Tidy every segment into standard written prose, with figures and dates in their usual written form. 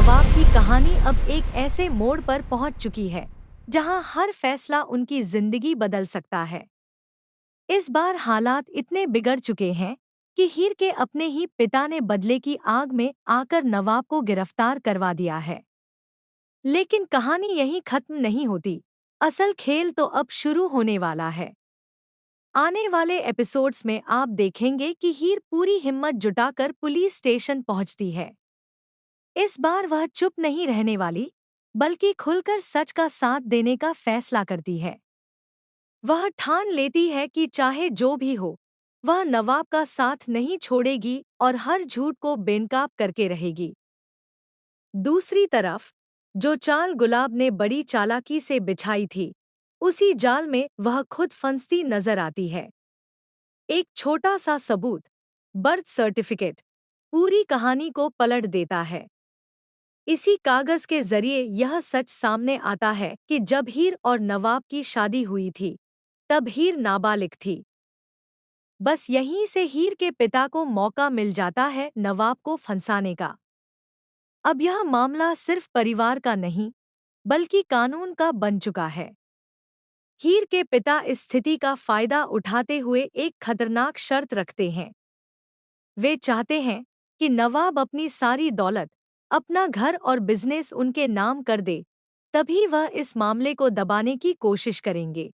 नवाब की कहानी अब एक ऐसे मोड़ पर पहुंच चुकी है जहां हर फैसला उनकी जिंदगी बदल सकता है। इस बार हालात इतने बिगड़ चुके हैं कि हीर के अपने ही पिता ने बदले की आग में आकर नवाब को गिरफ्तार करवा दिया है। लेकिन कहानी यहीं खत्म नहीं होती। असल खेल तो अब शुरू होने वाला है। आने वाले एपिसोड्स में आप देखेंगे कि हीर पूरी हिम्मत जुटाकर पुलिस स्टेशन पहुंचती है। इस बार वह चुप नहीं रहने वाली, बल्कि खुलकर सच का साथ देने का फैसला करती है। वह ठान लेती है कि चाहे जो भी हो, वह नवाब का साथ नहीं छोड़ेगी और हर झूठ को बेनकाब करके रहेगी। दूसरी तरफ, जो चाल गुलाब ने बड़ी चालाकी से बिछाई थी, उसी जाल में वह खुद फंसती नजर आती है। एक छोटा सा सबूत, बर्थ सर्टिफिकेट, पूरी कहानी को पलट देता है। इसी कागज के जरिए यह सच सामने आता है कि जब हीर और नवाब की शादी हुई थी, तब हीर नाबालिग थी। बस यहीं से हीर के पिता को मौका मिल जाता है नवाब को फंसाने का। अब यह मामला सिर्फ परिवार का नहीं, बल्कि कानून का बन चुका है। हीर के पिता इस स्थिति का फायदा उठाते हुए एक खतरनाक शर्त रखते हैं। वे चाहते हैं कि नवाब अपनी सारी दौलत, अपना घर और बिजनेस उनके नाम कर दे, तभी वह इस मामले को दबाने की कोशिश करेंगे।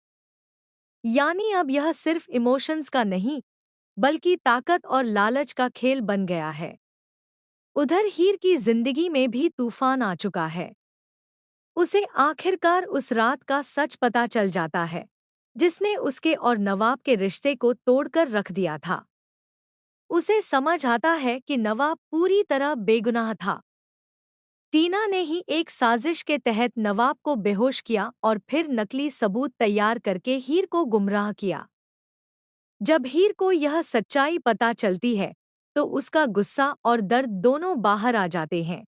यानी अब यह सिर्फ इमोशंस का नहीं, बल्कि ताकत और लालच का खेल बन गया है। उधर हीर की जिंदगी में भी तूफान आ चुका है। उसे आखिरकार उस रात का सच पता चल जाता है, जिसने उसके और नवाब के रिश्ते को तोड़कर रख दिया था। उसे समझ आता है कि नवाब पूरी तरह बेगुनाह था। टीना ने ही एक साजिश के तहत नवाब को बेहोश किया और फिर नकली सबूत तैयार करके हीर को गुमराह किया। जब हीर को यह सच्चाई पता चलती है, तो उसका गुस्सा और दर्द दोनों बाहर आ जाते हैं।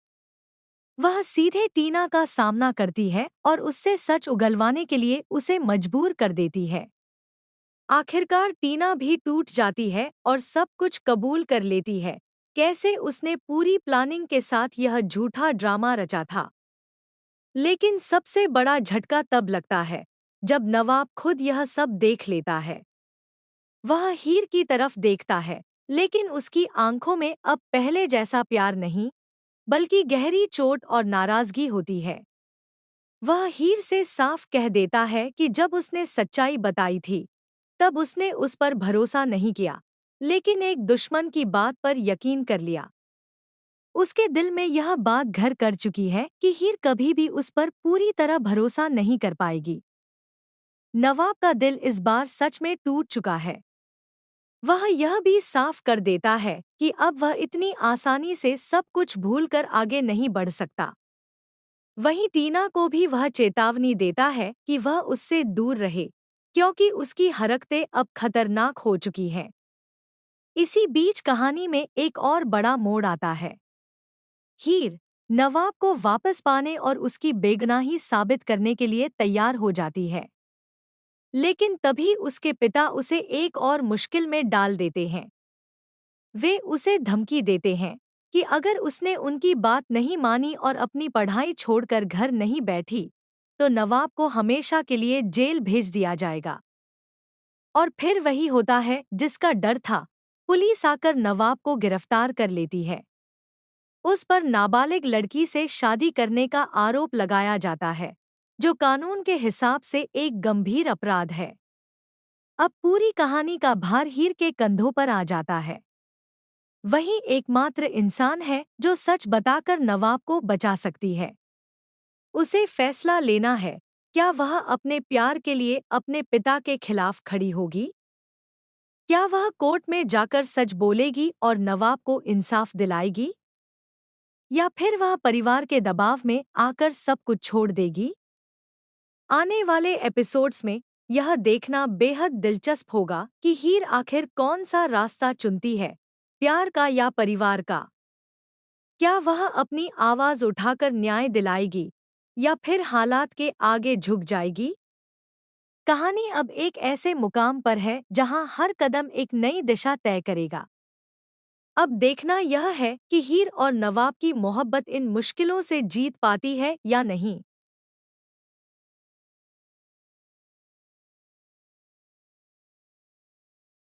वह सीधे टीना का सामना करती है और उससे सच उगलवाने के लिए उसे मजबूर कर देती है। आखिरकार टीना भी टूट जाती है और सब कुछ कबूल कर लेती है, कैसे उसने पूरी प्लानिंग के साथ यह झूठा ड्रामा रचा था। लेकिन सबसे बड़ा झटका तब लगता है, जब नवाब खुद यह सब देख लेता है। वह हीर की तरफ देखता है, लेकिन उसकी आंखों में अब पहले जैसा प्यार नहीं, बल्कि गहरी चोट और नाराजगी होती है। वह हीर से साफ कह देता है कि जब उसने सच्चाई बताई थी, तब उसने उस पर भरोसा नहीं किया, लेकिन एक दुश्मन की बात पर यकीन कर लिया। उसके दिल में यह बात घर कर चुकी है कि हीर कभी भी उस पर पूरी तरह भरोसा नहीं कर पाएगी। नवाब का दिल इस बार सच में टूट चुका है। वह यह भी साफ कर देता है कि अब वह इतनी आसानी से सब कुछ भूलकर आगे नहीं बढ़ सकता। वहीं टीना को भी वह चेतावनी देता है कि वह उससे दूर रहे, क्योंकि उसकी हरकतें अब खतरनाक हो चुकी हैं। इसी बीच कहानी में एक और बड़ा मोड़ आता है। हीर नवाब को वापस पाने और उसकी बेगुनाही साबित करने के लिए तैयार हो जाती है। लेकिन तभी उसके पिता उसे एक और मुश्किल में डाल देते हैं। वे उसे धमकी देते हैं कि अगर उसने उनकी बात नहीं मानी और अपनी पढ़ाई छोड़कर घर नहीं बैठी, तो नवाब को हमेशा के लिए जेल भेज दिया जाएगा। और फिर वही होता है जिसका डर था। पुलिस आकर नवाब को गिरफ्तार कर लेती है। उस पर नाबालिग लड़की से शादी करने का आरोप लगाया जाता है, जो कानून के हिसाब से एक गंभीर अपराध है। अब पूरी कहानी का भार हीर के कंधों पर आ जाता है। वही एकमात्र इंसान है जो सच बताकर नवाब को बचा सकती है। उसे फैसला लेना है, क्या वह अपने प्यार के लिए अपने पिता के खिलाफ खड़ी होगी? क्या वह कोर्ट में जाकर सच बोलेगी और नवाब को इंसाफ दिलाएगी? या फिर वह परिवार के दबाव में आकर सब कुछ छोड़ देगी? आने वाले एपिसोड्स में यह देखना बेहद दिलचस्प होगा कि हीर आखिर कौन सा रास्ता चुनती है, प्यार का या परिवार का। क्या वह अपनी आवाज उठाकर न्याय दिलाएगी, या फिर हालात के आगे झुक जाएगी? कहानी अब एक ऐसे मुकाम पर है जहां हर कदम एक नई दिशा तय करेगा। अब देखना यह है कि हीर और नवाब की मोहब्बत इन मुश्किलों से जीत पाती है या नहीं।